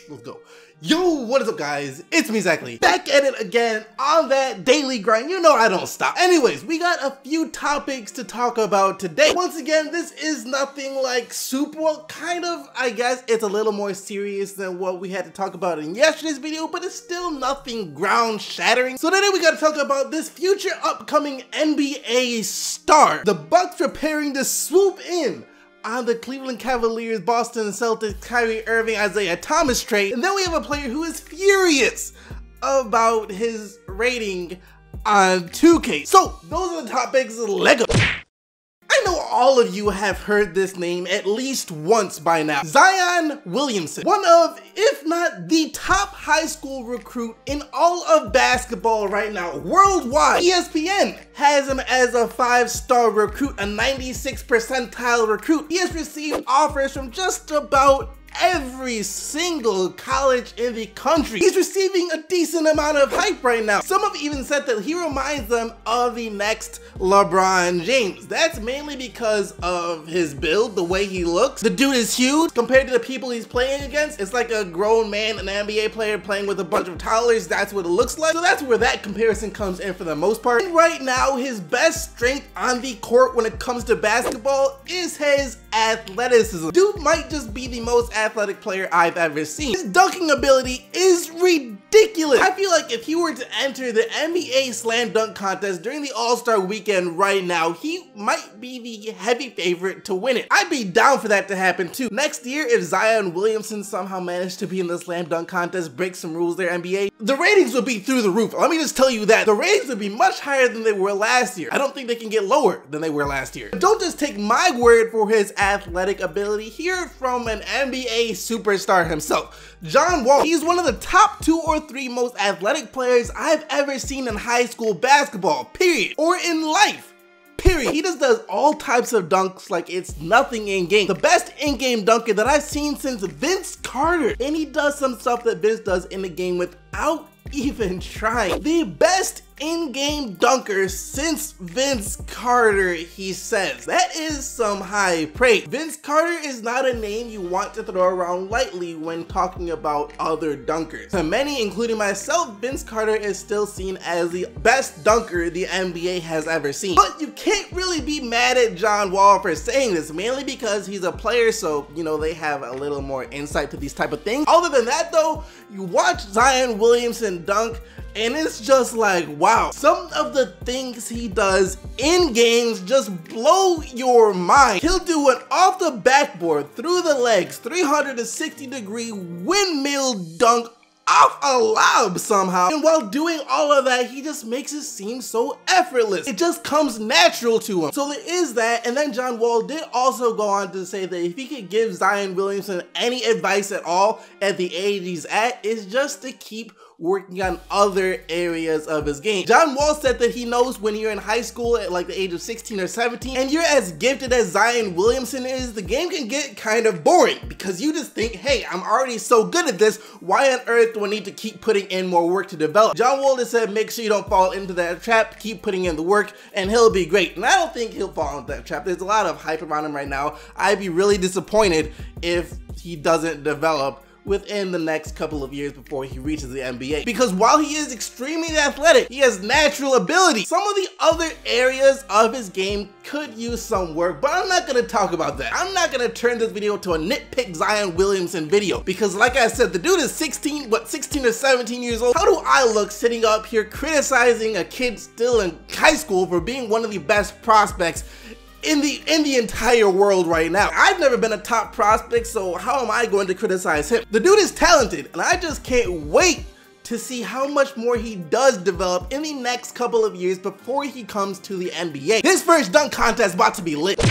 Let's go. Yo, what is up guys? It's me, Zachary, back at it again on that daily grind. You know I don't stop. Anyways, we got a few topics to talk about today. Once again, this is nothing like super, well, kind of, I guess it's a little more serious than what we had to talk about in yesterday's video, but it's still nothing ground shattering. So today we gotta talk about this future upcoming NBA star. The Bucks preparing to swoop in on the Cleveland Cavaliers, Boston Celtics, Kyrie Irving, Isaiah Thomas trade. And then we have a player who is furious about his rating on 2K. So those are the topics. Lego. I know all of you have heard this name at least once by now. Zion Williamson, one of, if not the top high school recruit in all of basketball right now, worldwide. ESPN has him as a 5-star recruit, a 96th percentile recruit. He has received offers from just about every single college in the country. He's receiving a decent amount of hype right now. Some have even said that he reminds them of the next LeBron James. That's mainly because of his build, the way he looks. The dude is huge compared to the people he's playing against. It's like a grown man, an NBA player playing with a bunch of toddlers. That's what it looks like. So that's where that comparison comes in for the most part. And right now, his best strength on the court when it comes to basketball is his athleticism. Dude might just be the most athletic player I've ever seen. His dunking ability is ridiculous. I feel like if he were to enter the NBA slam dunk contest during the All-Star weekend right now, he might be the heavy favorite to win it. I'd be down for that to happen too. Next year, if Zion Williamson somehow managed to be in the slam dunk contest, break some rules there, NBA, the ratings would be through the roof. Let me just tell you that. The ratings would be much higher than they were last year. I don't think they can get lower than they were last year. Don't just take my word for his athletic ability. Hear it from an NBA superstar himself. John Wall, he's one of the top 2 or 3 most athletic players I've ever seen in high school basketball, period. Or in life, period. He just does all types of dunks like it's nothing in game. The best in-game dunker that I've seen since Vince Carter. And he does some stuff that Vince does in the game without even trying. The best in-game dunker since Vince Carter, he says. That is some high praise. Vince Carter is not a name you want to throw around lightly when talking about other dunkers. To many, including myself, Vince Carter is still seen as the best dunker the NBA has ever seen. But you can't really be mad at John Wall for saying this, mainly because he's a player, so, you know, they have a little more insight to these type of things. Other than that though, you watch Zion Williamson dunk, and it's just like, wow. Some of the things he does in games just blow your mind. He'll do an off the backboard, through the legs, 360-degree windmill dunk off a lob somehow. And while doing all of that, he just makes it seem so effortless. It just comes natural to him. So there is that. And then John Wall did also go on to say that if he could give Zion Williamson any advice at all at the age he's at, is just to keep working on other areas of his game. John Wall said that he knows when you're in high school at like the age of 16 or 17 and you're as gifted as Zion Williamson is, the game can get kind of boring because you just think, hey, I'm already so good at this, why on earth do I need to keep putting in more work to develop? John Wall just said make sure you don't fall into that trap, keep putting in the work, and he'll be great. And I don't think he'll fall into that trap. There's a lot of hype around him right now. I'd be really disappointed if he doesn't develop within the next couple of years before he reaches the NBA. Because while he is extremely athletic, he has natural ability. Some of the other areas of his game could use some work, but I'm not gonna talk about that. I'm not gonna turn this video to a nitpick Zion Williamson video, because like I said, the dude is 16 or 17 years old. How do I look sitting up here criticizing a kid still in high school for being one of the best prospects in the entire world right now? I've never been a top prospect, so how am I going to criticize him? The dude is talented, and I just can't wait to see how much more he does develop in the next couple of years before he comes to the NBA. This first dunk contest is about to be lit.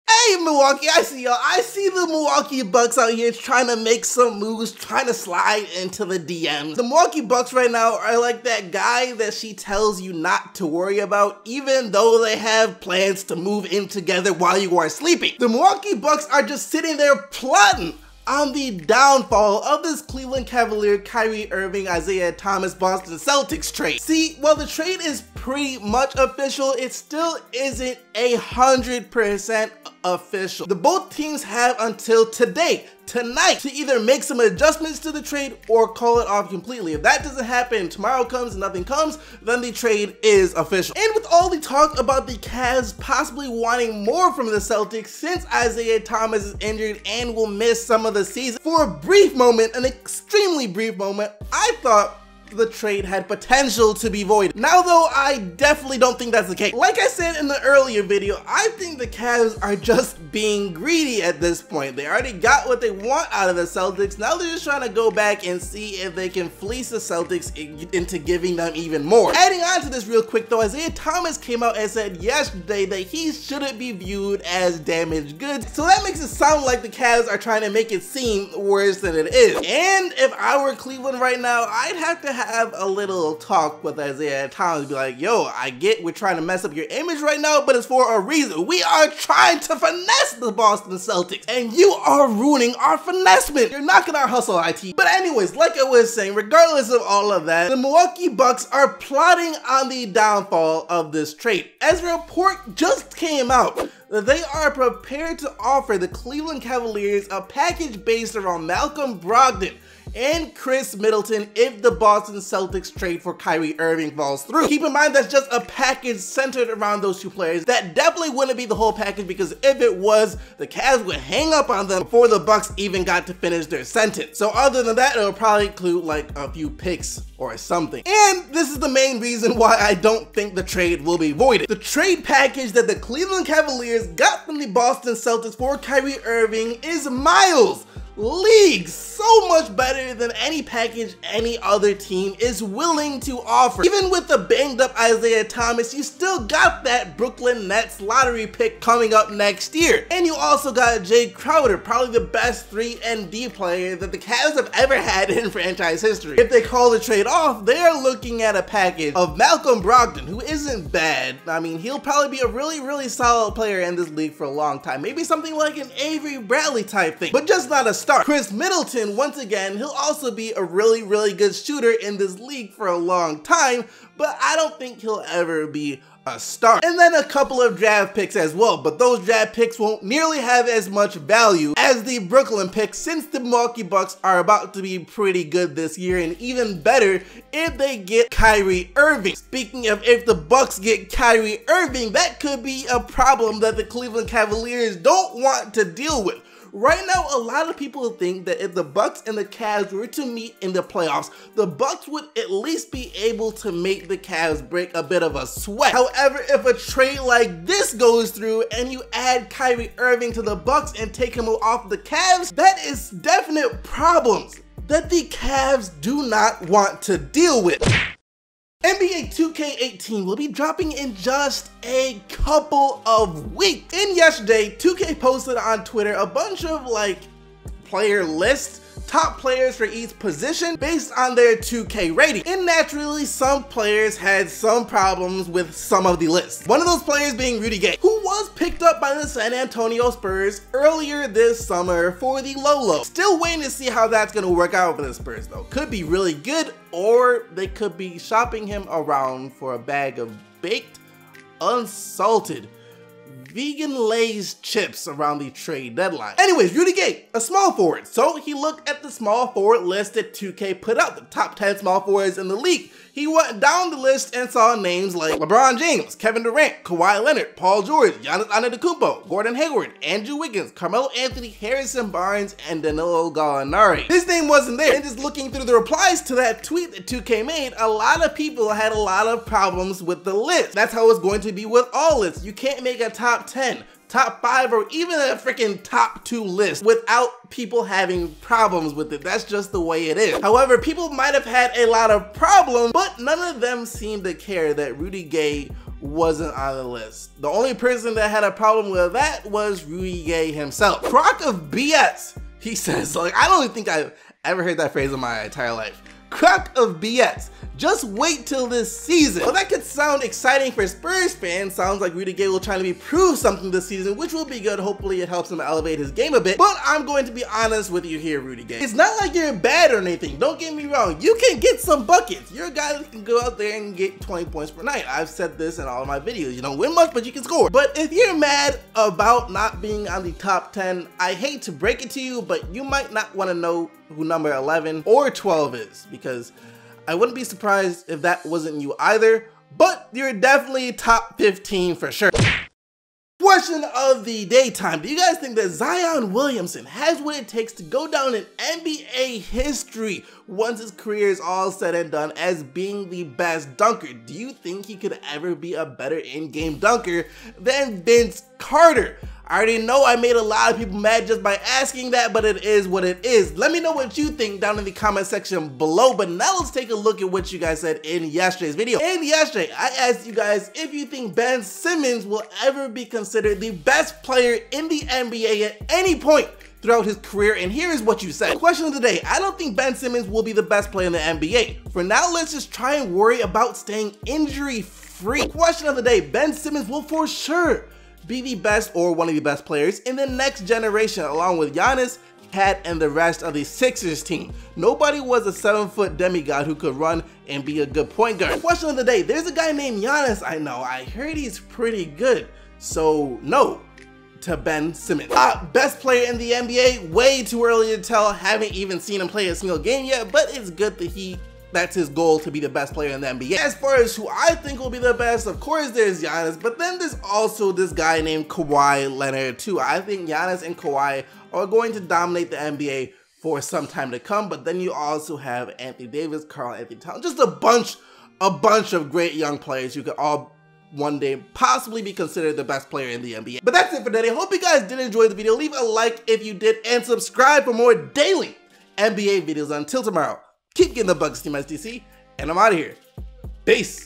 Hey Milwaukee, I see y'all. I see the Milwaukee Bucks out here trying to make some moves, trying to slide into the DMs. The Milwaukee Bucks right now are like that guy that she tells you not to worry about, even though they have plans to move in together while you are sleeping. The Milwaukee Bucks are just sitting there plotting on the downfall of this Cleveland Cavalier, Kyrie Irving, Isaiah Thomas, Boston Celtics trade. See, while the trade is pretty much official, it still isn't 100% official. The both teams have until today, tonight, to either make some adjustments to the trade or call it off completely. If that doesn't happen, tomorrow comes and nothing comes, then the trade is official. And with all the talk about the Cavs possibly wanting more from the Celtics since Isaiah Thomas is injured and will miss some of the season, for a brief moment, an extremely brief moment, I thought the trade had potential to be voided. Now though, I definitely don't think that's the case. Like I said in the earlier video, I think the Cavs are just being greedy at this point. They already got what they want out of the Celtics. Now they're just trying to go back and see if they can fleece the Celtics into giving them even more. Adding on to this real quick though, Isaiah Thomas came out and said yesterday that he shouldn't be viewed as damaged goods. So that makes it sound like the Cavs are trying to make it seem worse than it is. And if I were Cleveland right now, I'd have to have a little talk with Isaiah Thomas, be like, yo, I get we're trying to mess up your image right now, but it's for a reason. We are trying to finesse the Boston Celtics, and you are ruining our finessement. You're knocking our hustle, IT. But anyways, like I was saying, regardless of all of that, the Milwaukee Bucks are plotting on the downfall of this trade. As a report just came out, they are prepared to offer the Cleveland Cavaliers a package based around Malcolm Brogdon and Chris Middleton if the Boston Celtics trade for Kyrie Irving falls through. Keep in mind that's just a package centered around those two players. That definitely wouldn't be the whole package, because if it was, the Cavs would hang up on them before the Bucks even got to finish their sentence. So other than that, it'll probably include like a few picks or something. And this is the main reason why I don't think the trade will be voided. The trade package that the Cleveland Cavaliers got from the Boston Celtics for Kyrie Irving is miles, leagues, so much better than any package any other team is willing to offer. Even with the banged up Isaiah Thomas, you still got that Brooklyn Nets lottery pick coming up next year. And you also got Jay Crowder, probably the best 3-and-D player that the Cavs have ever had in franchise history. If they call the trade off, they're looking at a package of Malcolm Brogdon, who isn't bad. I mean, he'll probably be a really solid player in this league for a long time. Maybe something like an Avery Bradley type thing, but just not a start. Chris Middleton, once again, he'll also be a really good shooter in this league for a long time, but I don't think he'll ever be a star. And then a couple of draft picks as well, but those draft picks won't nearly have as much value as the Brooklyn picks, since the Milwaukee Bucks are about to be pretty good this year, and even better if they get Kyrie Irving. Speaking of, if the Bucks get Kyrie Irving, that could be a problem that the Cleveland Cavaliers don't want to deal with. Right now, a lot of people think that if the Bucks and the Cavs were to meet in the playoffs, the Bucks would at least be able to make the Cavs break a bit of a sweat. However, if a trade like this goes through and you add Kyrie Irving to the Bucks and take him off the Cavs, that is definite problems that the Cavs do not want to deal with. NBA 2K18 will be dropping in just a couple of weeks. And yesterday, 2K posted on Twitter a bunch of like player lists, top players for each position based on their 2K rating. And naturally, some players had some problems with some of the lists. One of those players being Rudy Gay, who was picked up by the San Antonio Spurs earlier this summer for the Lolo. Still waiting to see how that's gonna work out for the Spurs though. Could be really good, or they could be shopping him around for a bag of baked, unsalted, vegan Lay's chips around the trade deadline. Anyways, Rudy Gay, a small forward. So he looked at the small forward list that 2K put out, the top 10 small forwards in the league. He went down the list and saw names like LeBron James, Kevin Durant, Kawhi Leonard, Paul George, Giannis Antetokounmpo, Gordon Hayward, Andrew Wiggins, Carmelo Anthony, Harrison Barnes, and Danilo Gallinari. His name wasn't there. And just looking through the replies to that tweet that 2K made, a lot of people had a lot of problems with the list. That's how it's going to be with all lists. You can't make a top 10, top 5, or even a freaking top 2 list without people having problems with it. That's just the way it is. However, people might have had a lot of problems, but none of them seemed to care that Rudy Gay wasn't on the list. The only person that had a problem with that was Rudy Gay himself. Crock of BS, he says. Like, I don't think I've ever heard that phrase in my entire life. Crock of BS. Just wait till this season. Well, that could sound exciting for Spurs fans. Sounds like Rudy Gay will try to prove something this season, which will be good. Hopefully it helps him elevate his game a bit. But I'm going to be honest with you here, Rudy Gay. It's not like you're bad or anything. Don't get me wrong. You can get some buckets. You're a guy that can go out there and get 20 points per night. I've said this in all of my videos. You don't win much, but you can score. But if you're mad about not being on the top 10, I hate to break it to you, but you might not want to know who number 11 or 12 is, because I wouldn't be surprised if that wasn't you either, but you're definitely top 15 for sure. Question of the daytime. Do you guys think that Zion Williamson has what it takes to go down in NBA history once his career is all said and done as being the best dunker? Do you think he could ever be a better in-game dunker than Vince Carter? I already know I made a lot of people mad just by asking that, but it is what it is. Let me know what you think down in the comment section below. But now let's take a look at what you guys said in yesterday's video. And yesterday, I asked you guys if you think Ben Simmons will ever be considered the best player in the NBA at any point throughout his career, and here is what you said. Question of the day: I don't think Ben Simmons will be the best player in the NBA. For now, let's just try and worry about staying injury-free. Question of the day: Ben Simmons will for sure be the best or one of the best players in the next generation, along with Giannis, Cat, and the rest of the Sixers team. Nobody was a 7-foot demigod who could run and be a good point guard. Question of the day: there's a guy named Giannis I know. I heard he's pretty good. So no to Ben Simmons. Best player in the NBA, way too early to tell. Haven't even seen him play a single game yet, but it's good that that's his goal, to be the best player in the NBA. As far as who I think will be the best, of course there's Giannis, but then there's also this guy named Kawhi Leonard too. I think Giannis and Kawhi are going to dominate the NBA for some time to come, but then you also have Anthony Davis, Karl-Anthony Towns, just a bunch of great young players who could all one day possibly be considered the best player in the NBA. But that's it for today. Hope you guys did enjoy the video. Leave a like if you did, and subscribe for more daily NBA videos. Until tomorrow, keep getting the Bucks, Team SDC, and I'm out of here. Peace.